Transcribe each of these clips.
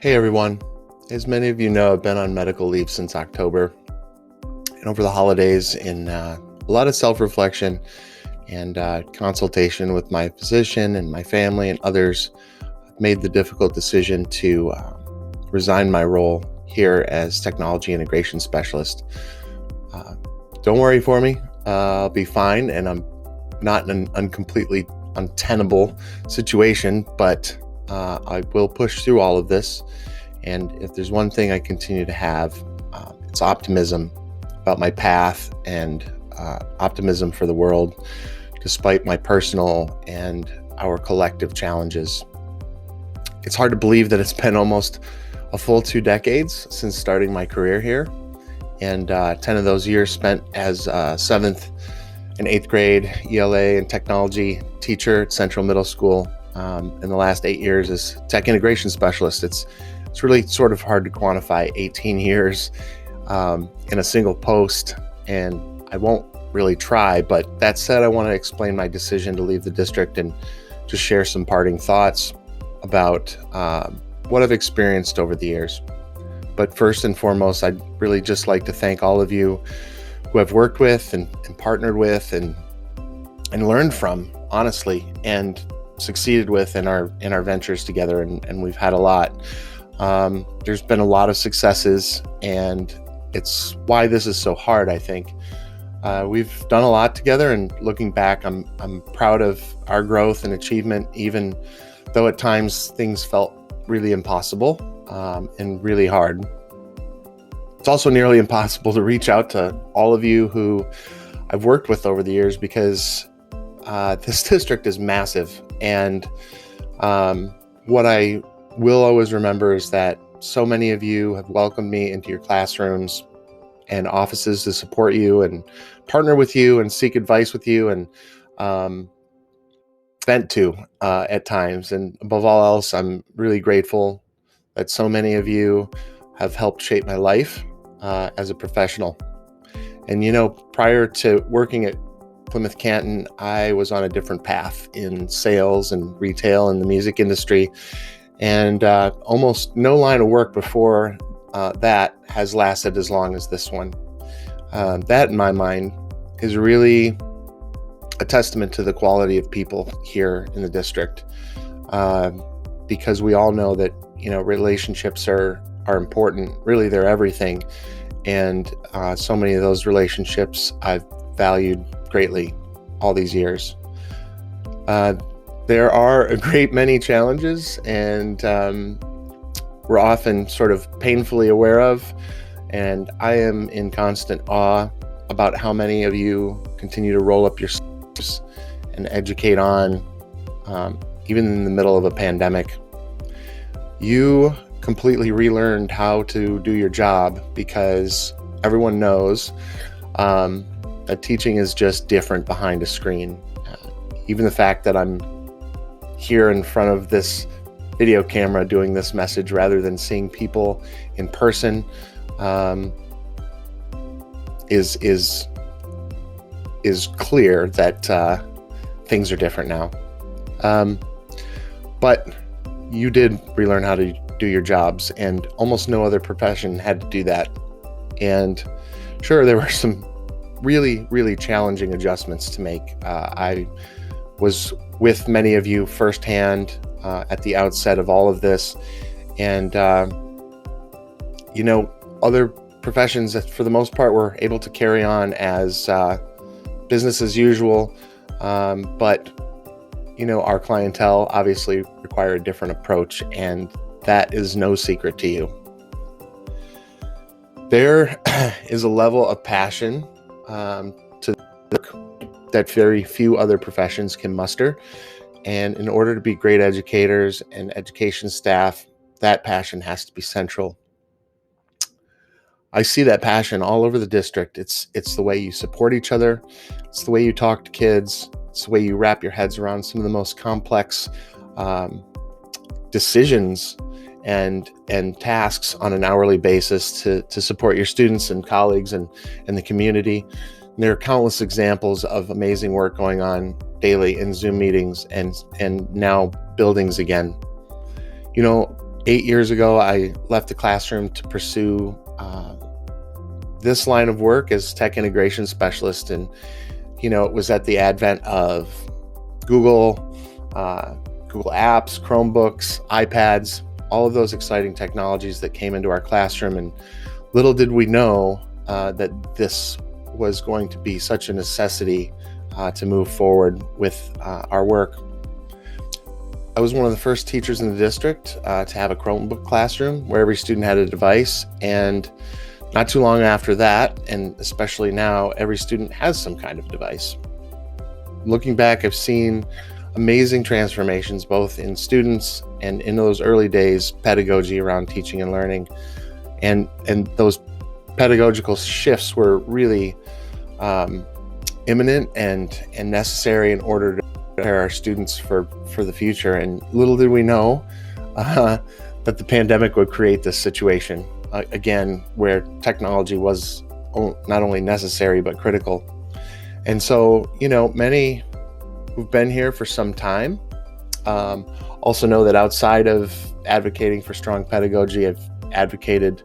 Hey everyone. As many of you know, I've been on medical leave since October, and over the holidays, in a lot of self-reflection and consultation with my physician and my family and others, I've made the difficult decision to resign my role here as technology integration specialist. Don't worry for me. I'll be fine, and I'm not in an completely untenable situation, but I will push through all of this. And if there's one thing I continue to have, it's optimism about my path and optimism for the world, despite my personal and our collective challenges. It's hard to believe that it's been almost a full 2 decades since starting my career here, and 10 of those years spent as a 7th and 8th grade ELA and technology teacher at Central Middle School. In the last 8 years as tech integration specialist. It's really sort of hard to quantify 18 years in a single post, and I won't really try. But that said, I want to explain my decision to leave the district and just share some parting thoughts about what I've experienced over the years. But first and foremost, I'd really just like to thank all of you who I've worked with and partnered with and learned from, honestly, and succeeded with in our ventures together, and we've had a lot. There's been a lot of successes, and it's why this is so hard, I think. We've done a lot together, and looking back, I'm proud of our growth and achievement, even though at times things felt really impossible and really hard. It's also nearly impossible to reach out to all of you who I've worked with over the years, because this district is massive, and what I will always remember is that so many of you have welcomed me into your classrooms and offices to support you and partner with you and seek advice with you and vent to at times. And above all else, I'm really grateful that so many of you have helped shape my life as a professional. And prior to working at Plymouth Canton, I was on a different path in sales and retail in the music industry, and almost no line of work before that has lasted as long as this one. That, in my mind, is really a testament to the quality of people here in the district, because we all know that relationships are important. Really, they're everything, and so many of those relationships I've valued greatly all these years. There are a great many challenges, and we're often sort of painfully aware of, and I am in constant awe about how many of you continue to roll up your sleeves and educate on, even in the middle of a pandemic. You completely relearned how to do your job, because everyone knows that teaching is just different behind a screen. Even the fact that I'm here in front of this video camera doing this message rather than seeing people in person is clear that things are different now. But you did relearn how to do your jobs, and almost no other profession had to do that. And sure, there were some really, really challenging adjustments to make. I was with many of you firsthand at the outset of all of this, and other professions that for the most part were able to carry on as business as usual, but our clientele obviously require a different approach, and that is no secret to you. There is a level of passion to work that very few other professions can muster. And in order to be great educators and education staff, that passion has to be central. I see that passion all over the district. It's the way you support each other. It's the way you talk to kids. It's the way you wrap your heads around some of the most complex decisions and tasks on an hourly basis to support your students and colleagues and the community. And there are countless examples of amazing work going on daily in Zoom meetings and now buildings again. 8 years ago, I left the classroom to pursue this line of work as tech integration specialist. And, it was at the advent of Google, Google Apps, Chromebooks, iPads, all of those exciting technologies that came into our classroom. And little did we know that this was going to be such a necessity to move forward with our work. I was one of the first teachers in the district to have a Chromebook classroom where every student had a device. And not too long after that, and especially now, every student has some kind of device. Looking back, I've seen amazing transformations, both in students and in those early days, pedagogy around teaching and learning. And those pedagogical shifts were really imminent and necessary in order to prepare our students for the future. And little did we know that the pandemic would create this situation, again, where technology was not only necessary, but critical. And so, many who've been here for some time also know that outside of advocating for strong pedagogy, I've advocated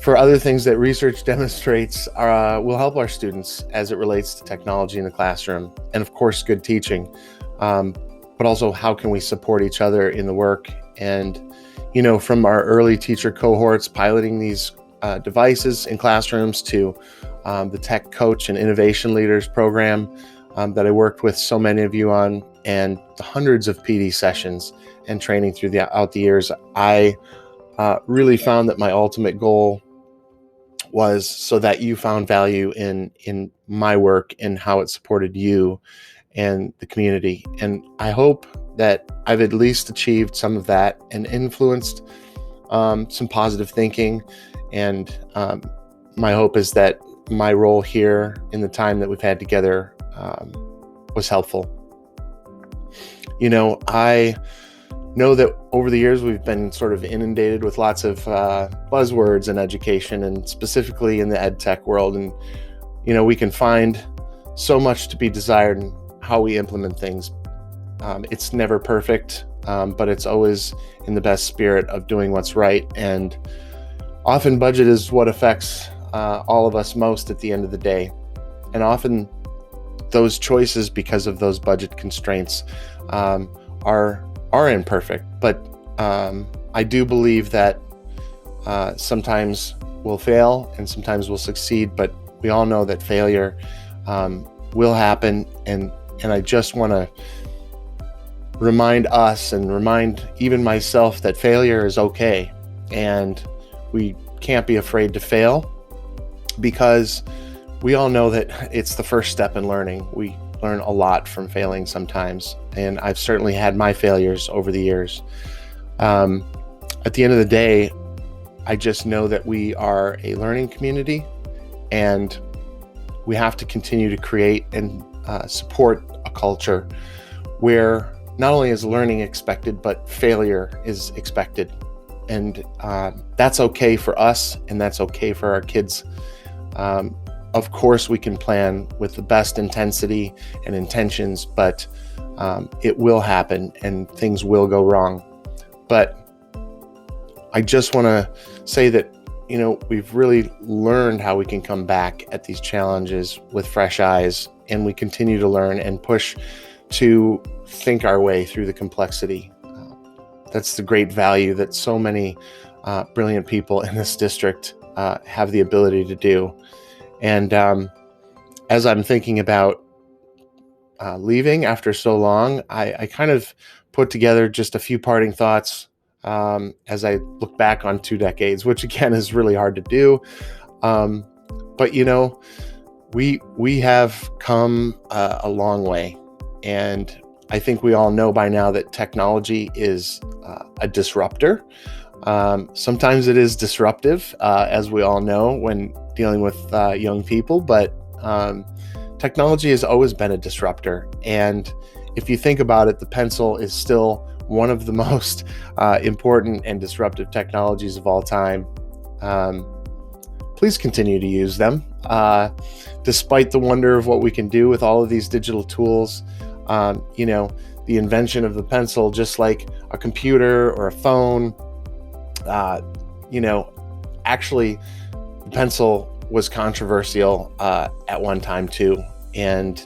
for other things that research demonstrates will help our students as it relates to technology in the classroom, and of course, good teaching, but also how can we support each other in the work. And, from our early teacher cohorts piloting these devices in classrooms to the Tech Coach and Innovation Leaders program that I worked with so many of you on, and the hundreds of PD sessions and training throughout the years, I really found that my ultimate goal was so that you found value in my work and how it supported you and the community. And I hope that I've at least achieved some of that and influenced some positive thinking. And my hope is that my role here in the time that we've had together was helpful. I know that over the years we've been sort of inundated with lots of buzzwords in education, and specifically in the ed tech world. And, we can find so much to be desired in how we implement things. It's never perfect, but it's always in the best spirit of doing what's right. And often budget is what affects all of us most at the end of the day. And often those choices, because of those budget constraints, are imperfect. But I do believe that sometimes we'll fail and sometimes we'll succeed, but we all know that failure will happen. And I just want to remind us and remind even myself that failure is okay. And we can't be afraid to fail, because we all know that it's the first step in learning. We learn a lot from failing sometimes, and I've certainly had my failures over the years. At the end of the day, I just know that we are a learning community, and we have to continue to create and support a culture where not only is learning expected, but failure is expected. And that's okay for us, and that's okay for our kids. Of course, we can plan with the best intensity and intentions, but it will happen and things will go wrong. But I just want to say that, we've really learned how we can come back at these challenges with fresh eyes, and we continue to learn and push to think our way through the complexity. That's the great value that so many brilliant people in this district have the ability to do. And as I'm thinking about leaving after so long, I kind of put together just a few parting thoughts as I look back on 2 decades, which again is really hard to do. But we have come a long way, and I think we all know by now that technology is a disruptor. Sometimes it is disruptive, as we all know, when dealing with young people, but technology has always been a disruptor. And if you think about it, the pencil is still one of the most important and disruptive technologies of all time. Please continue to use them. Despite the wonder of what we can do with all of these digital tools, the invention of the pencil, just like a computer or a phone Actually, the pencil was controversial at one time too. And,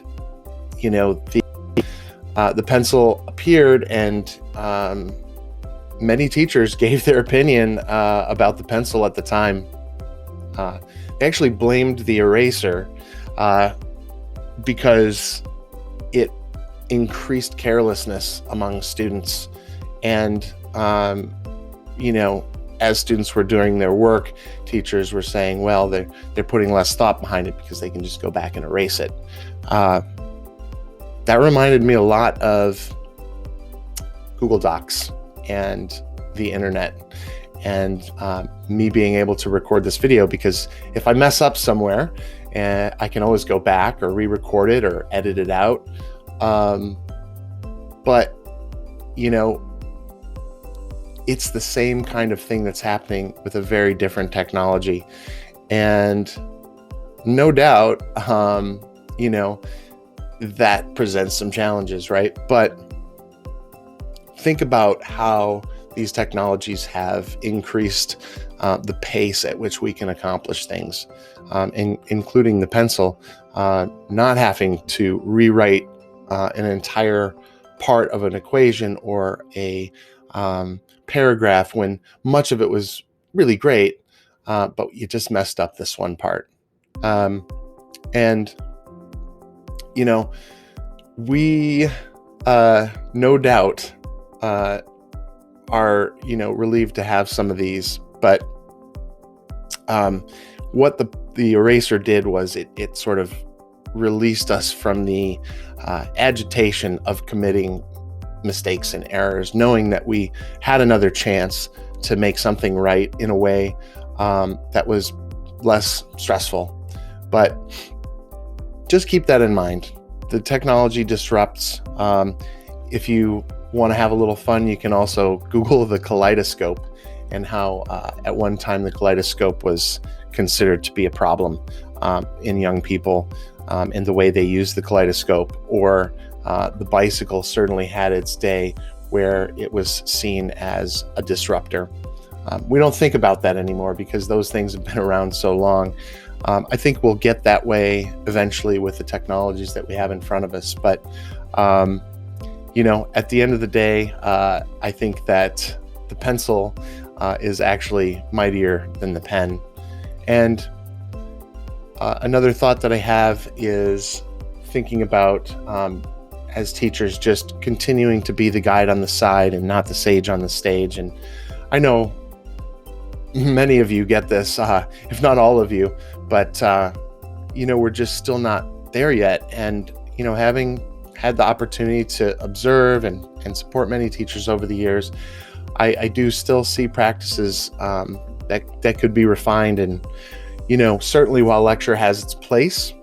the pencil appeared, and many teachers gave their opinion about the pencil at the time. They actually blamed the eraser because it increased carelessness among students. And, as students were doing their work, teachers were saying, well, they're putting less thought behind it because they can just go back and erase it. That reminded me a lot of Google Docs and the internet, and me being able to record this video, because if I mess up somewhere, I can always go back or re-record it or edit it out. But it's the same kind of thing that's happening with a very different technology. And no doubt, that presents some challenges, right? But think about how these technologies have increased the pace at which we can accomplish things, including the pencil, not having to rewrite an entire part of an equation or a paragraph when much of it was really great, but you just messed up this one part. And we no doubt are relieved to have some of these, but what the eraser did was it sort of released us from the agitation of committing mistakes and errors, knowing that we had another chance to make something right in a way that was less stressful. But just keep that in mind. The technology disrupts. If you want to have a little fun, you can also Google the kaleidoscope, and how at one time the kaleidoscope was considered to be a problem in young people, and the way they use the kaleidoscope. Or the bicycle certainly had its day where it was seen as a disruptor. We don't think about that anymore because those things have been around so long. I think we'll get that way eventually with the technologies that we have in front of us. But, at the end of the day, I think that the pencil is actually mightier than the pen. And another thought that I have is thinking about, as teachers, just continuing to be the guide on the side and not the sage on the stage. And I know many of you get this, if not all of you, but, we're just still not there yet. And, having had the opportunity to observe and support many teachers over the years, I do still see practices that could be refined. And, certainly while lecture has its place,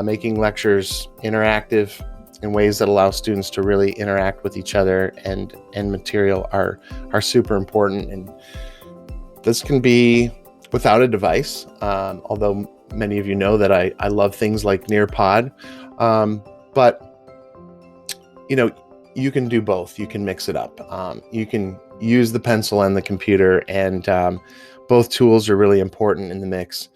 making lectures interactive in ways that allow students to really interact with each other and material are super important. And this can be without a device, although many of you know that I love things like Nearpod. But, you can do both. You can mix it up. You can use the pencil and the computer, and both tools are really important in the mix.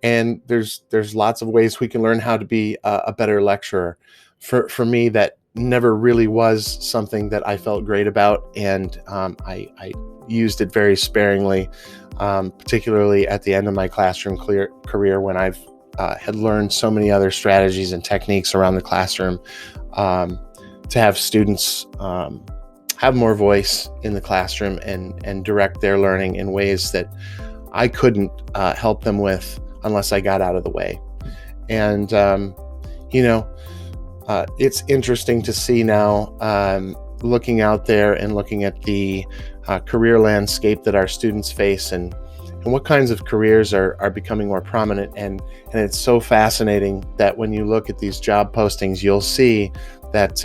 And there's lots of ways we can learn how to be a better lecturer. For me, that never really was something that I felt great about, and I used it very sparingly, particularly at the end of my classroom career when I've had learned so many other strategies and techniques around the classroom to have students have more voice in the classroom and direct their learning in ways that I couldn't help them with unless I got out of the way. And, it's interesting to see now, looking out there and looking at the career landscape that our students face, and what kinds of careers are becoming more prominent. And it's so fascinating that when you look at these job postings, you'll see that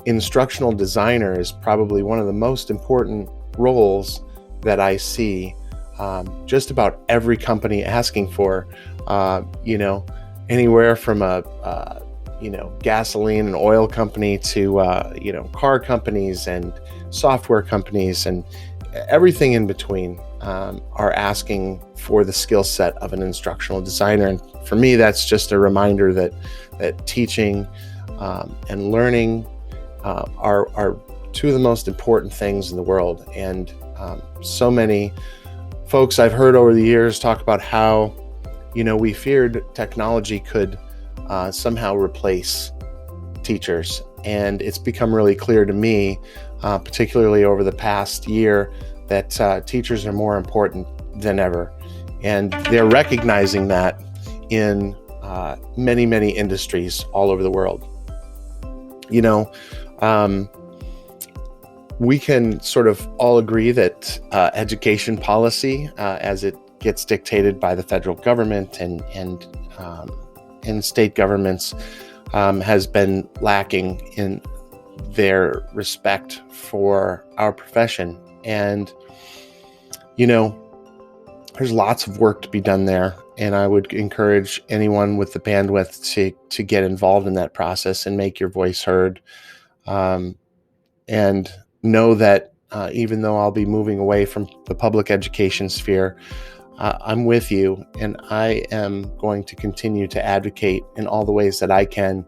instructional designer is probably one of the most important roles that I see just about every company asking for, anywhere from a gasoline and oil company to, car companies and software companies. And everything in between are asking for the skill set of an instructional designer. And for me, that's just a reminder that teaching and learning are two of the most important things in the world. And so many folks I've heard over the years talk about how, we feared technology could somehow replace teachers. And it's become really clear to me, particularly over the past year, that teachers are more important than ever. And they're recognizing that in many, many industries all over the world. We can sort of all agree that education policy, as it gets dictated by the federal government and state governments, has been lacking in their respect for our profession. And, there's lots of work to be done there. And I would encourage anyone with the bandwidth to get involved in that process and make your voice heard. And know that even though I'll be moving away from the public education sphere, I'm with you, and I am going to continue to advocate in all the ways that I can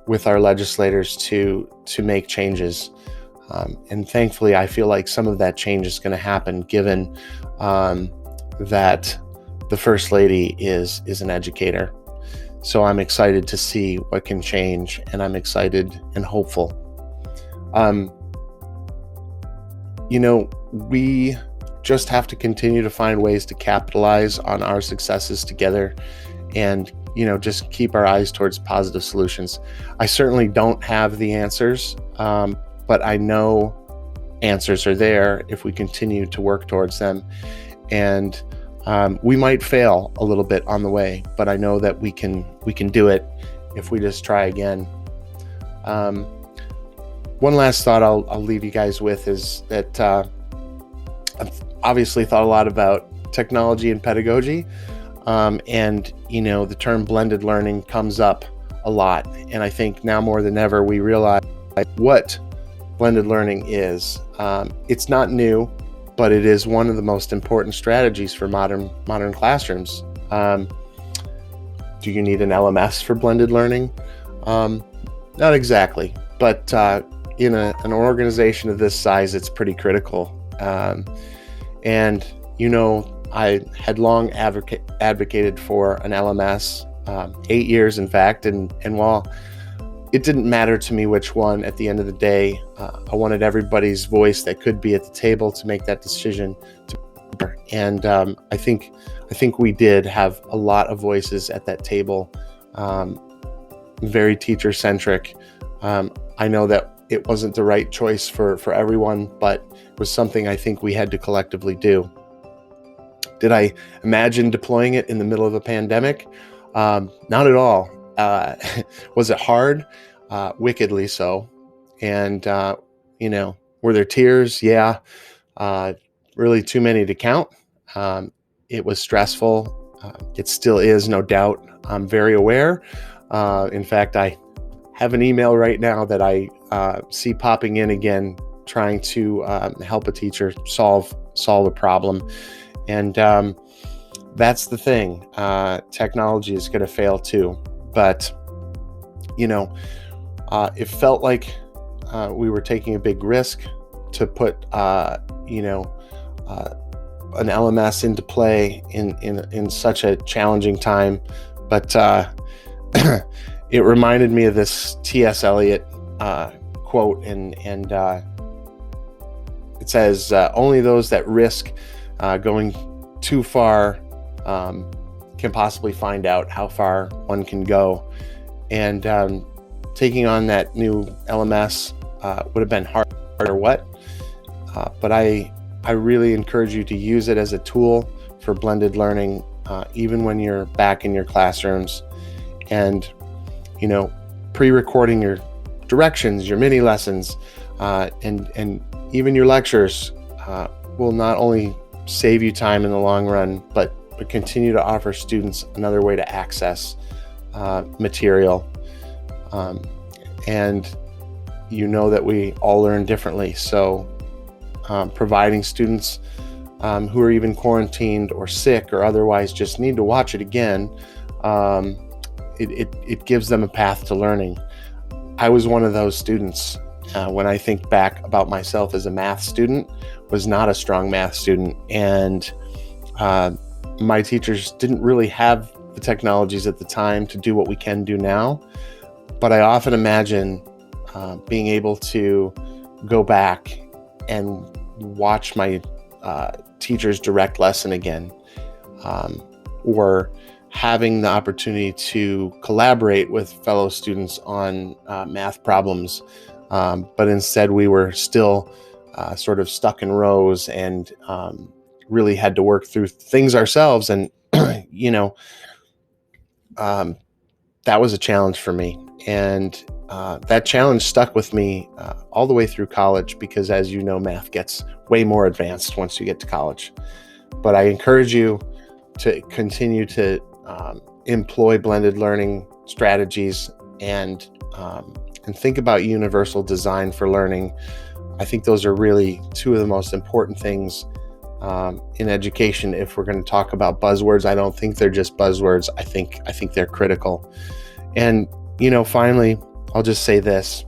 with our legislators to make changes. And thankfully, I feel like some of that change is going to happen, given that the First Lady is an educator. So I'm excited to see what can change, and I'm excited and hopeful. We just have to continue to find ways to capitalize on our successes together and, just keep our eyes towards positive solutions. I certainly don't have the answers, but I know answers are there if we continue to work towards them. And we might fail a little bit on the way, but I know that we can do it if we just try again. One last thought I'll leave you guys with is that I've obviously thought a lot about technology and pedagogy, and the term blended learning comes up a lot. And I think now more than ever we realize what blended learning is. It's not new, but it is one of the most important strategies for modern classrooms. Do you need an LMS for blended learning? Not exactly, but in an organization of this size, it's pretty critical. And I had long advocated for an LMS, 8 years in fact, and while it didn't matter to me which one at the end of the day, I wanted everybody's voice that could be at the table to make that decision. And I think we did have a lot of voices at that table, very teacher-centric. I know that it wasn't the right choice for everyone, but it was something I think we had to collectively do. Did I imagine deploying it in the middle of a pandemic? Not at all. Was it hard? Wickedly so. And, were there tears? Yeah. Really too many to count. It was stressful. It still is, no doubt. I'm very aware. In fact, I have an email right now that I see popping in again, trying to help a teacher solve a problem. And that's the thing. Technology is going to fail too. But, it felt like we were taking a big risk to put, an LMS into play in such a challenging time. But it reminded me of this T.S. Eliot quote, and it says, only those that risk going too far can possibly find out how far one can go. And taking on that new LMS would have been hard or what, but I really encourage you to use it as a tool for blended learning, even when you're back in your classrooms. And pre-recording your directions, your mini lessons, and even your lectures will not only save you time in the long run, but continue to offer students another way to access material. And that we all learn differently. So providing students who are even quarantined or sick or otherwise just need to watch it again. It gives them a path to learning. I was one of those students. When I think back about myself as a math student, was not a strong math student, and my teachers didn't really have the technologies at the time to do what we can do now. But I often imagine being able to go back and watch my teacher's direct lesson again, or having the opportunity to collaborate with fellow students on math problems. But instead we were still sort of stuck in rows and really had to work through things ourselves. And, that was a challenge for me. And that challenge stuck with me all the way through college, because as you know, math gets way more advanced once you get to college. But I encourage you to continue to employ blended learning strategies and think about universal design for learning. I think those are really two of the most important things in education. If we're going to talk about buzzwords, I don't think they're just buzzwords. I think they're critical. And finally, I'll just say this: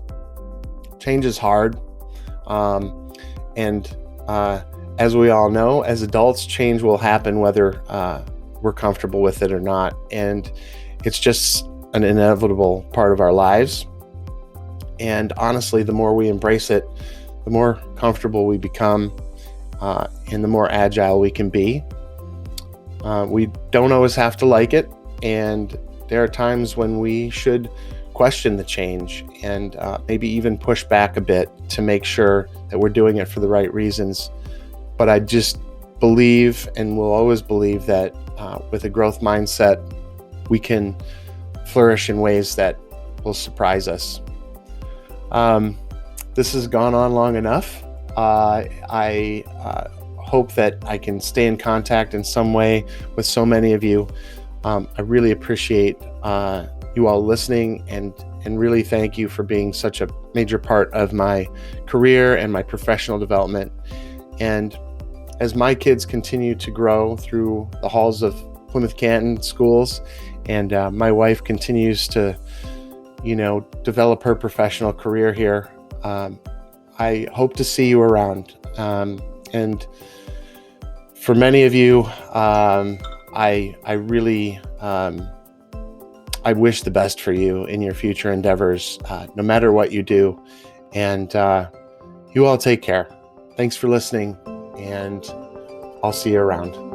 change is hard, and as we all know, as adults, change will happen whether we're comfortable with it or not. And it's just an inevitable part of our lives. And honestly, the more we embrace it, the more comfortable we become, and the more agile we can be. We don't always have to like it, and there are times when we should question the change and maybe even push back a bit to make sure that we're doing it for the right reasons. But I just believe, and will always believe, that with a growth mindset, we can flourish in ways that will surprise us. This has gone on long enough. I hope that I can stay in contact in some way with so many of you. I really appreciate you all listening, and really thank you for being such a major part of my career and my professional development. And as my kids continue to grow through the halls of Plymouth Canton schools, and my wife continues to, develop her professional career here, I hope to see you around. And for many of you, I really I wish the best for you in your future endeavors, no matter what you do. And you all take care. Thanks for listening, and I'll see you around.